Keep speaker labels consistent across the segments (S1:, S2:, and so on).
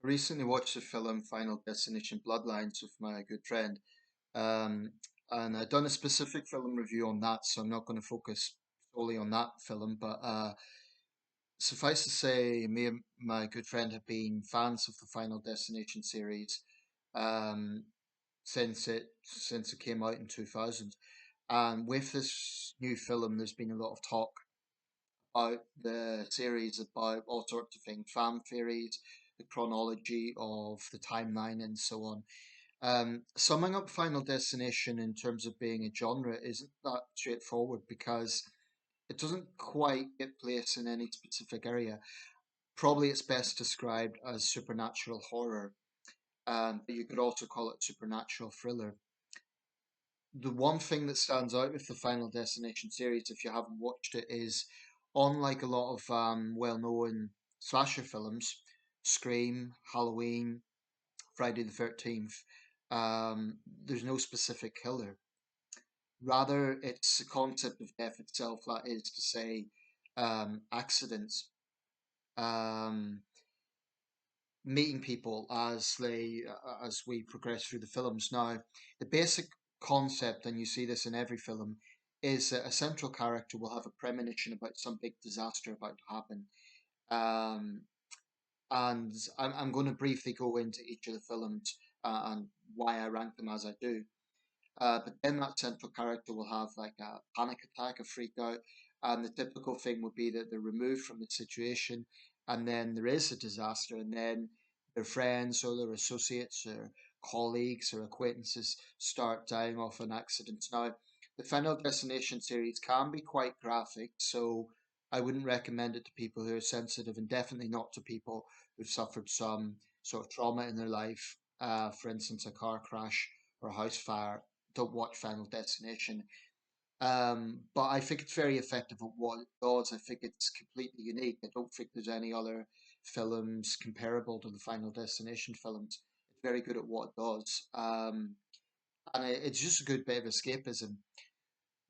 S1: Recently watched the film Final Destination Bloodlines with my good friend. Um, and I've done a specific film review on that, so I'm not going to focus solely on that film. But suffice to say, me and my good friend have been fans of the Final Destination series um, since it came out in 2000. And with this new film, there's been a lot of talk about the series, about all sorts of things, fan theories, the chronology of the timeline, and so on. Summing up Final Destination in terms of being a genre isn't that straightforward because it doesn't quite get placed in any specific area. Probably it's best described as supernatural horror, but you could also call it supernatural thriller. The one thing that stands out with the Final Destination series, if you haven't watched it, is unlike a lot of well-known slasher films, Scream, Halloween, Friday the 13th, there's no specific killer. Rather, it's the concept of death itself, that is to say, accidents, um, meeting people as we progress through the films. Now, the basic concept, and you see this in every film, is that a central character will have a premonition about some big disaster about to happen. Um, and I'm going to briefly go into each of the films and why I rank them as I do. But then that central character will have like a panic attack, a freak out, and the typical thing would be that they're removed from the situation, and then there is a disaster, and then their friends or their associates or colleagues or acquaintances start dying off in accidents. Now, the Final Destination series can be quite graphic, so I wouldn't recommend it to people who are sensitive, and definitely not to people who've suffered some sort of trauma in their life, for instance, a car crash or a house fire. Don't watch Final Destination. But I think it's very effective at what it does. I think it's completely unique. I don't think there's any other films comparable to the Final Destination films. It's very good at what it does. And it's just a good bit of escapism.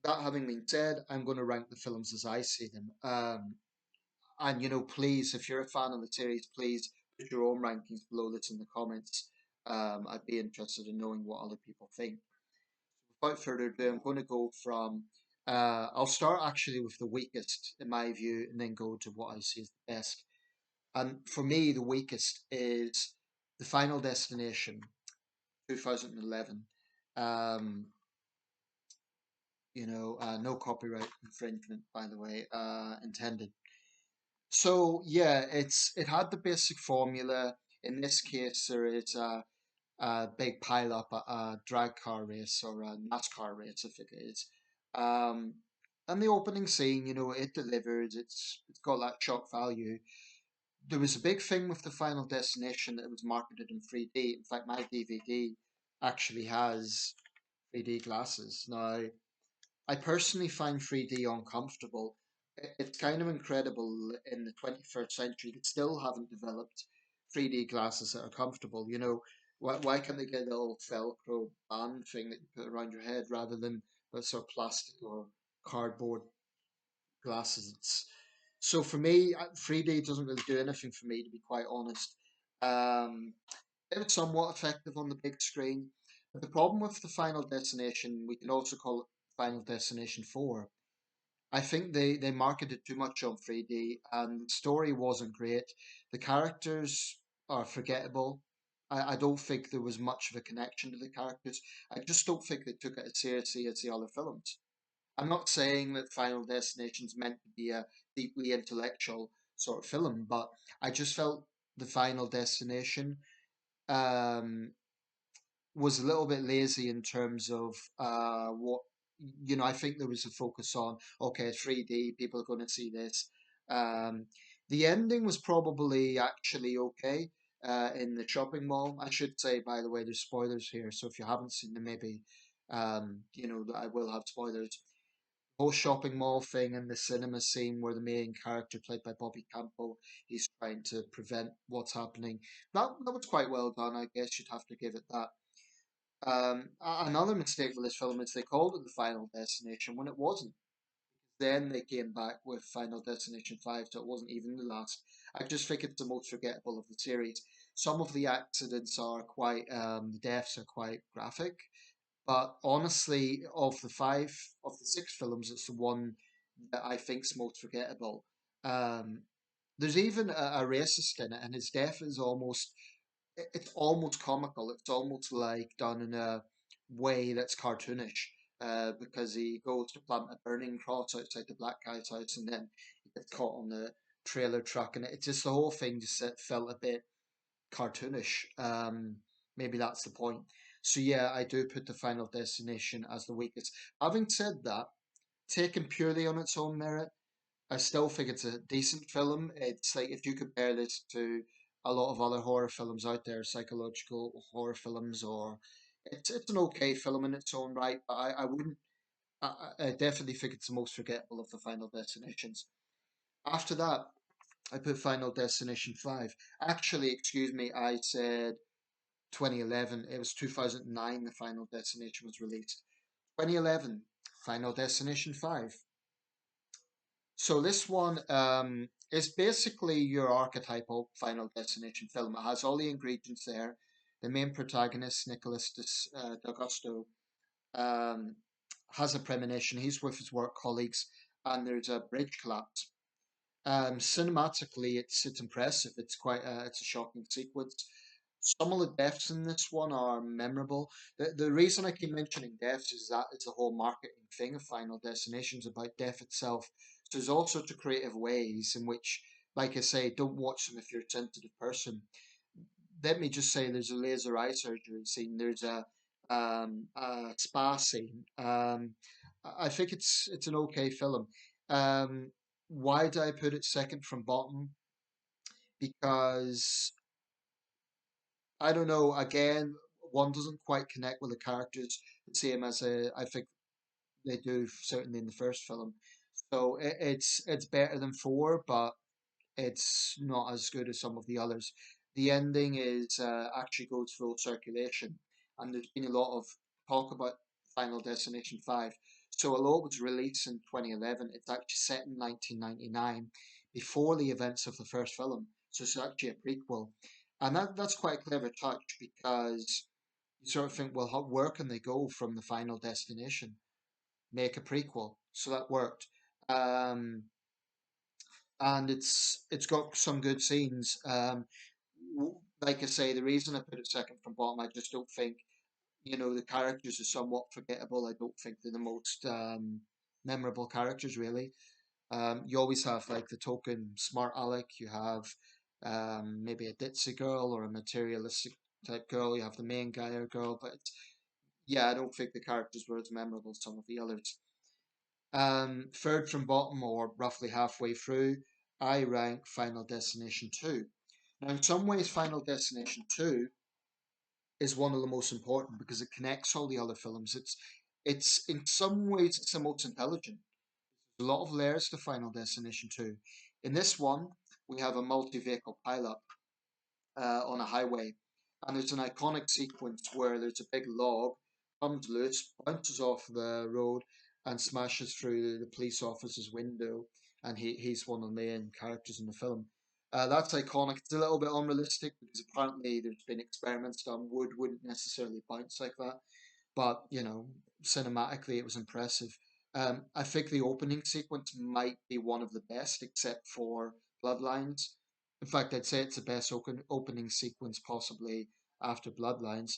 S1: That having been said, I'm going to rank the films as I see them. And, please, if you're a fan of the series, please put your own rankings below this in the comments. I'd be interested in knowing what other people think. Without further ado, I'm going to go from. I'll start actually with the weakest in my view, and then go to what I see as the best. And for me, the weakest is the Final Destination, 2011. Um, no copyright infringement, by the way, intended. So yeah, it had the basic formula. In this case, there is a big pile up, a drag car race or a NASCAR race, if it is. Um, and the opening scene, it delivers. It's got that shock value. There was a big thing with the Final Destination that it was marketed in 3D. In fact, my DVD actually has 3D glasses. Now, I personally find 3D uncomfortable. It's kind of incredible in the 21st century that still haven't developed 3D glasses that are comfortable. Why can't they get a little Velcro band thing that you put around your head rather than a sort of plastic or cardboard glasses? So for me, 3D doesn't really do anything for me, to be quite honest. Um, it was somewhat effective on the big screen. But the problem with the Final Destination, we can also call it Final Destination 4. I think they marketed too much on 3D and the story wasn't great. The characters are forgettable. I don't think there was much of a connection to the characters. I just don't think they took it as seriously as the other films. I'm not saying that Final Destination's meant to be a deeply intellectual sort of film, but I just felt the Final Destination um, was a little bit lazy in terms of what I think there was a focus on. Okay, 3D, people are going to see this. Um, the ending was probably actually okay in the shopping mall. I should say, by the way, there's spoilers here, so if you haven't seen them, maybe that I will have spoilers. Whole shopping mall thing and the cinema scene where the main character, played by Bobby Campbell, he's trying to prevent what's happening. That was quite well done, I guess you'd have to give it that. Another mistake with this film is they called it the Final Destination when it wasn't. Then they came back with Final Destination 5, so it wasn't even the last. I just think it's the most forgettable of the series. Some of the accidents are quite, the deaths are quite graphic, but honestly, of the six films, it's the one that I think's most forgettable. Um, there's even a racist in it, and his death is it's almost comical. It's almost like done in a way that's cartoonish. Because he goes to plant a burning cross outside the black guy's house, and then he gets caught on the trailer truck, and it just the whole thing just felt a bit cartoonish. Maybe that's the point. So yeah, I do put the Final Destination as the weakest. Having said that, taken purely on its own merit, I still think it's a decent film. It's like if you compare this to a lot of other horror films out there, psychological horror films, or it's an okay film in its own right, but I wouldn't. I definitely think it's the most forgettable of the Final Destinations. After that, I put Final Destination 5. Actually, excuse me, I said 2011. It was 2009 the Final Destination was released. 2011, Final Destination 5. So this one is basically your archetypal Final Destination film. It has all the ingredients there. The main protagonist, Nicholas D'Augusto, um, has a premonition. He's with his work colleagues, and there's a bridge collapse. Cinematically, it's impressive. It's a shocking sequence. Some of the deaths in this one are memorable. The reason I keep mentioning deaths is that it's the whole marketing thing of Final Destinations about death itself. So there's all sorts of creative ways in which, like I say, don't watch them if you're a sensitive person. Let me just say, there's a laser eye surgery scene. There's a spa scene. I think it's an okay film. Um, why did I put it second from bottom? Because I don't know. Again, one doesn't quite connect with the characters the same as I think they do certainly in the first film. So it's better than four, but it's not as good as some of the others. The ending is actually goes full circulation, and there's been a lot of talk about Final Destination 5. So, although it was released in 2011, it's actually set in 1999, before the events of the first film. So, it's actually a prequel. And that's quite a clever touch because you sort of think, well, where can they go from the Final Destination? Make a prequel. So, that worked. Um, and it's got some good scenes. Like I say, the reason I put it second from bottom, I just don't think the characters are somewhat forgettable. I don't think they're the most memorable characters really. You always have like the token smart aleck. You have maybe a ditzy girl or a materialistic type girl. You have the main guy or girl, but yeah, I don't think the characters were as memorable as some of the others. Third from bottom, or roughly halfway through, I rank Final Destination 2. Now, in some ways, Final Destination 2 is one of the most important because it connects all the other films. It's in some ways it's the most intelligent. There's a lot of layers to Final Destination 2. In this one, we have a multi-vehicle pilot on a highway. And there's an iconic sequence where there's a big log, comes loose, bounces off the road, and smashes through the police officer's window. And he's one of the main characters in the film. That's iconic. It's a little bit unrealistic because apparently there's been experiments done. Wood wouldn't necessarily bounce like that, but cinematically it was impressive. I think the opening sequence might be one of the best, except for Bloodlines. In fact, I'd say it's the best opening sequence possibly after Bloodlines.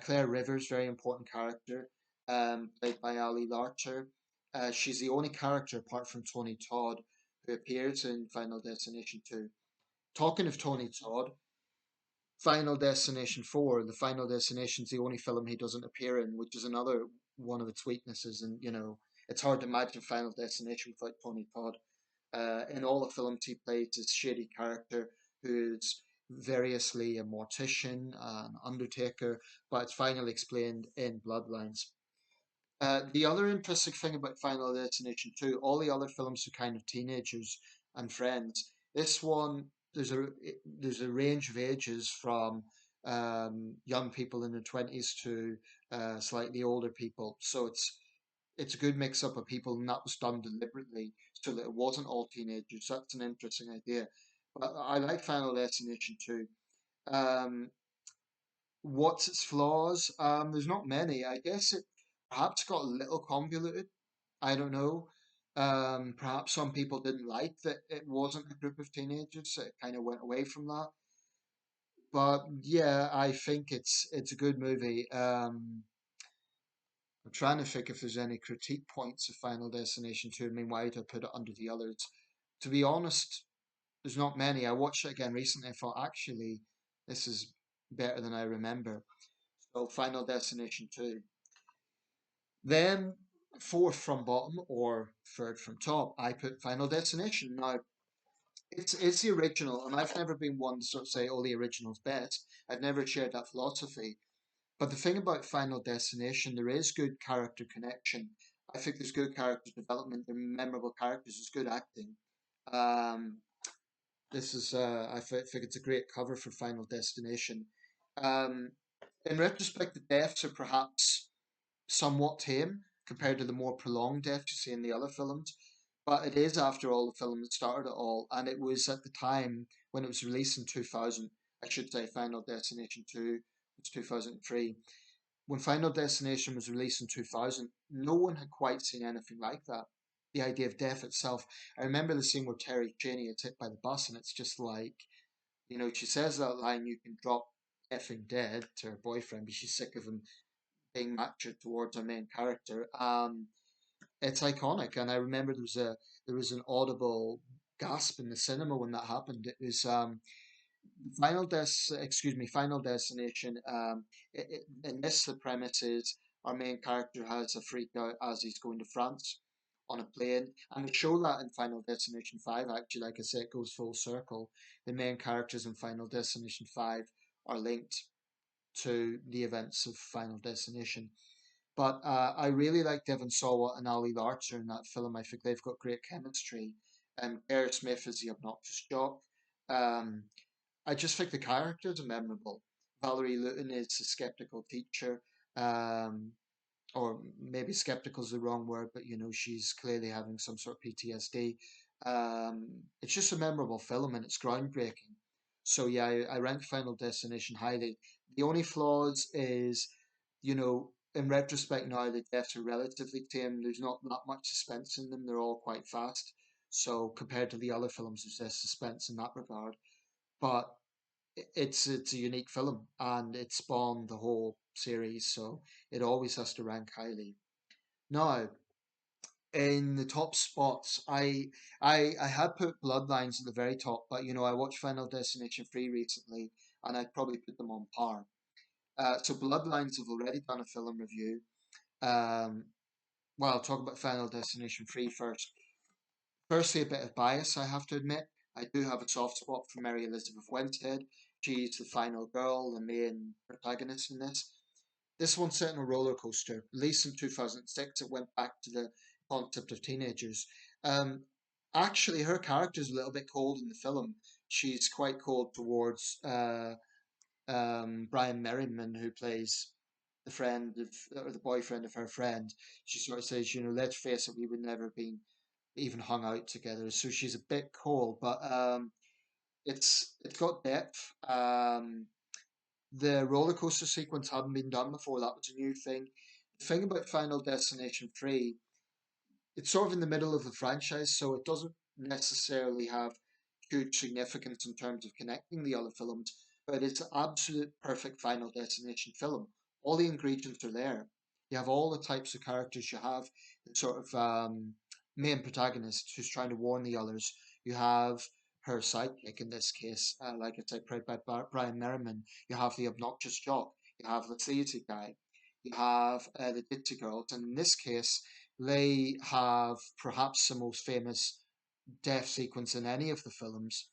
S1: Claire Rivers, very important character, played by Ali Larcher. She's the only character apart from Tony Todd who appears in Final Destination 2. Talking of Tony Todd, Final Destination 4, the Final Destination's the only film he doesn't appear in, which is another one of its weaknesses. And, it's hard to imagine Final Destination without Tony Todd. In all the films, he plays this shady character who's variously a mortician, an undertaker, but it's finally explained in Bloodlines. The other interesting thing about Final Destination 2, all the other films are kind of teenagers and friends. This one, there's a range of ages from young people in their 20s to slightly older people. So it's a good mix up of people, and that was done deliberately so that it wasn't all teenagers. That's an interesting idea. But I like Final Destination 2. Um, what's its flaws? There's not many. I guess it perhaps got a little convoluted. I don't know. Perhaps some people didn't like that it wasn't a group of teenagers. So it kind of went away from that. But yeah, I think it's a good movie. I'm trying to think if there's any critique points of Final Destination 2. I mean, why would I put it under the others? To be honest, there's not many. I watched it again recently. I thought, actually, this is better than I remember. So, Final Destination 2. Then, fourth from bottom or third from top, I put Final Destination. Now, it's the original, and I've never been one to sort of say, oh, the original's best. I've never shared that philosophy. But the thing about Final Destination, there is good character connection. I think there's good character development. There are memorable characters. There's good acting. Um, this is, think it's a great cover for Final Destination. Um, in retrospect, the deaths are perhaps somewhat tame compared to the more prolonged deaths you see in the other films. But it is, after all, the film that started it all, and it was at the time when it was released in 2000. I should say Final Destination 2 was 2003. When Final Destination was released in 2000, no one had quite seen anything like that. The idea of death itself. I remember the scene where Terry Cheney gets hit by the bus, and it's just like, she says that line, you can drop effing dead to her boyfriend, but she's sick of him being macho towards our main character. It's iconic, and I remember there was an audible gasp in the cinema when that happened. It was Final Destination. In this, the premise is our main character has a freak out as he's going to France on a plane, and they show that in Final Destination 5. Actually, like I said, it goes full circle. The main characters in Final Destination 5 are linked to the events of Final Destination. But I really like Devon Sawa and Ali Larter in that film. I think they've got great chemistry. Claire Smith is the obnoxious jock. Um, I just think the characters are memorable. Valerie Luton is a skeptical teacher, um, or maybe skeptical is the wrong word, but she's clearly having some sort of PTSD. It's just a memorable film and it's groundbreaking. So yeah, I rank Final Destination highly. The only flaws is, in retrospect now, the deaths are relatively tame. There's not that much suspense in them. They're all quite fast. So compared to the other films, there's less suspense in that regard. But it's a unique film and it spawned the whole series, so it always has to rank highly. Now, in the top spots, I had put Bloodlines at the very top, but I watched Final Destination 3 recently, and I'd probably put them on par. So Bloodlines have already done a film review. Um, well, I'll talk about Final Destination 3 first. Firstly, a bit of bias, I have to admit. I do have a soft spot for Mary Elizabeth Winstead. She's the final girl, the main protagonist in this. This one's set on a roller coaster. Released in 2006, it went back to the concept of teenagers. Um, Actually, her character's a little bit cold in the film. She's quite cold towards Brian Merriman, who plays the friend of, or the boyfriend of her friend. She sort of says, let's face it, we would never been even hung out together. So she's a bit cold, but it's got depth. The roller coaster sequence hadn't been done before. That was a new thing. The thing about Final Destination 3, it's sort of in the middle of the franchise, so it doesn't necessarily have huge significance in terms of connecting the other films, but it's an absolute perfect Final Destination film. All the ingredients are there. You have all the types of characters. You have the sort of main protagonist who's trying to warn the others. You have her sidekick in this case, like I said, played by Brian Merriman. You have the obnoxious jock. You have the theatre guy. You have the ditzy girls, and in this case, they have perhaps the most famous death sequence in any of the films,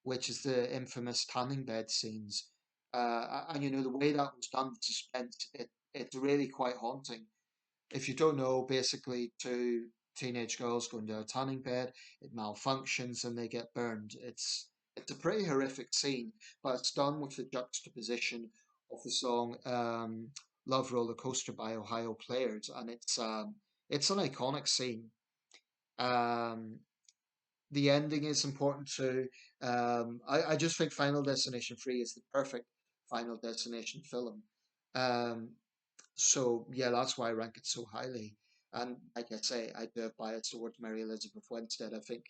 S1: which is the infamous tanning bed scenes. And the way that was done with suspense, it's really quite haunting. If you don't know, basically two teenage girls go into a tanning bed, it malfunctions and they get burned. It's a pretty horrific scene, but it's done with the juxtaposition of the song "Love Roller Coaster" by Ohio Players, and It's an iconic scene. Um, the ending is important too. I just think Final Destination 3 is the perfect Final Destination film. Um, so yeah, that's why I rank it so highly. And like I say, I do have bias towards Mary Elizabeth Winstead. I think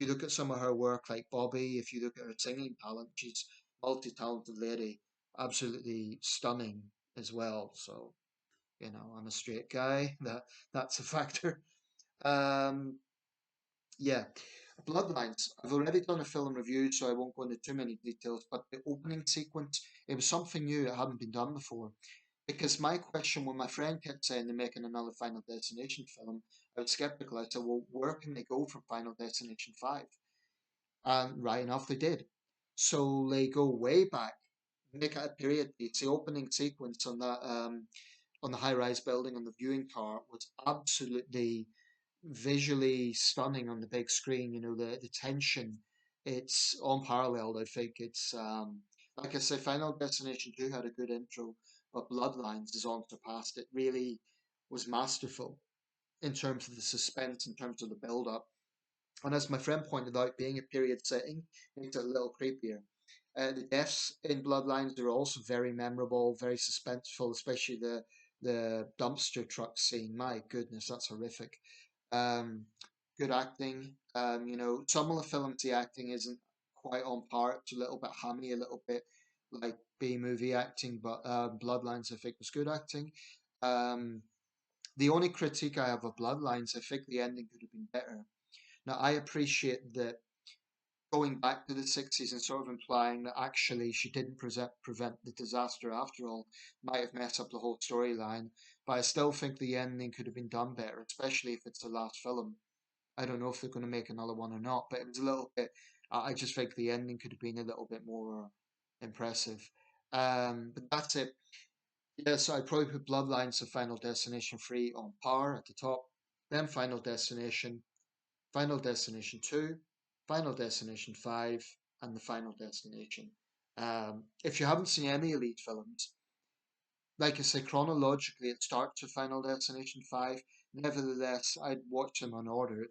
S1: if you look at some of her work, like Bobby, if you look at her singing talent, she's multi-talented lady, absolutely stunning as well. So I'm a straight guy. That's a factor. Um, yeah, Bloodlines. I've already done a film review, so I won't go into too many details. But the opening sequence, it was something new that hadn't been done before. Because my question, when my friend kept saying they're making another Final Destination film, I was skeptical. I said, well, where can they go from Final Destination 5? And right enough, they did. So they go way back, make it a period piece. The opening sequence on the high-rise building on the viewing tower was absolutely visually stunning on the big screen. The tension, it's unparalleled. I think it's like I say, Final Destination 2 had a good intro, but Bloodlines is unsurpassed. It really was masterful in terms of the suspense, in terms of the build-up. And as my friend pointed out, being a period setting makes it a little creepier. The deaths in Bloodlines are also very memorable, very suspenseful, especially the dumpster truck scene. My goodness, that's horrific. Um, Good acting. Some of the films the acting isn't quite on par. It's a little bit hammy, a little bit like B movie acting, but Bloodlines I think was good acting. Um, the only critique I have of Bloodlines, I think the ending could have been better. Now I appreciate that going back to the 60s and sort of implying that actually she didn't prevent the disaster after all might have messed up the whole storyline. But I still think the ending could have been done better, especially if it's the last film. I don't know if they're going to make another one or not, but it was a little bit. I just think the ending could have been a little bit more impressive. But that's it. Yeah, so I'd probably put Bloodlines of Final Destination 3 on par at the top. Then Final Destination 2, Final Destination 5, and the Final Destination. If you haven't seen any Elite films, like I say, chronologically it starts with Final Destination 5. Nevertheless, I'd watch them in order.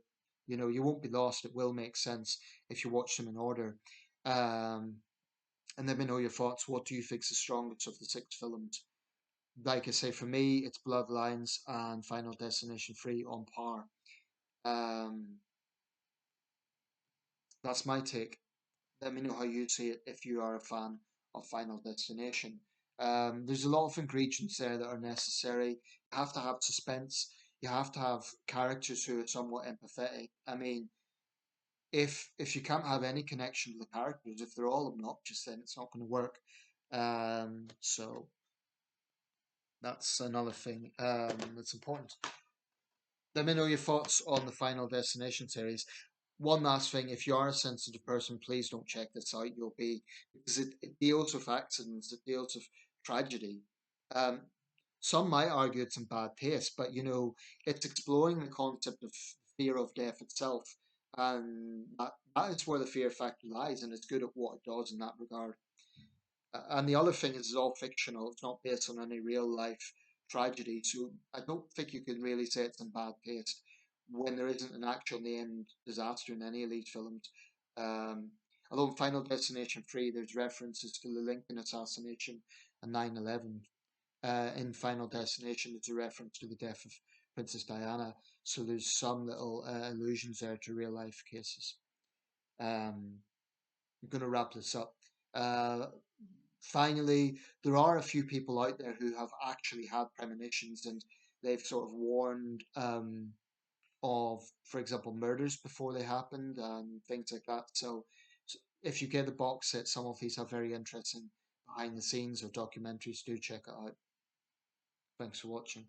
S1: You won't be lost. It will make sense if you watch them in order. Um, and let me know your thoughts. What do you think is the strongest of the six films? Like I say, for me, it's Bloodlines and Final Destination 3 on par. Um, that's my take. Let me know how you see it if you are a fan of Final Destination. There's a lot of ingredients there that are necessary. You have to have suspense. You have to have characters who are somewhat empathetic. I mean, if you can't have any connection to the characters, if they're all obnoxious, then it's not going to work. So that's another thing that's important. Let me know your thoughts on the Final Destination series. One last thing, if you are a sensitive person, please don't check this out. You'll be because it deals with accidents, it deals with tragedy. Um, some might argue it's in bad taste, but it's exploring the concept of fear of death itself, and that is where the fear factor lies, and it's good at what it does in that regard. And the other thing is, it's all fictional. It's not based on any real life tragedy. So I don't think you can really say it's in bad taste when there isn't an actual named disaster in any of these films. Um, Although in Final Destination 3, there's references to the Lincoln assassination and 9/11. In Final Destination, there's a reference to the death of Princess Diana. So there's some little allusions there to real life cases. Um, I'm going to wrap this up. Uh, Finally, there are a few people out there who have actually had premonitions and they've sort of warned of, for example, murders before they happened and things like that. So if you get the box set, some of these have very interesting behind the scenes or documentaries. Do check it out. Thanks for watching.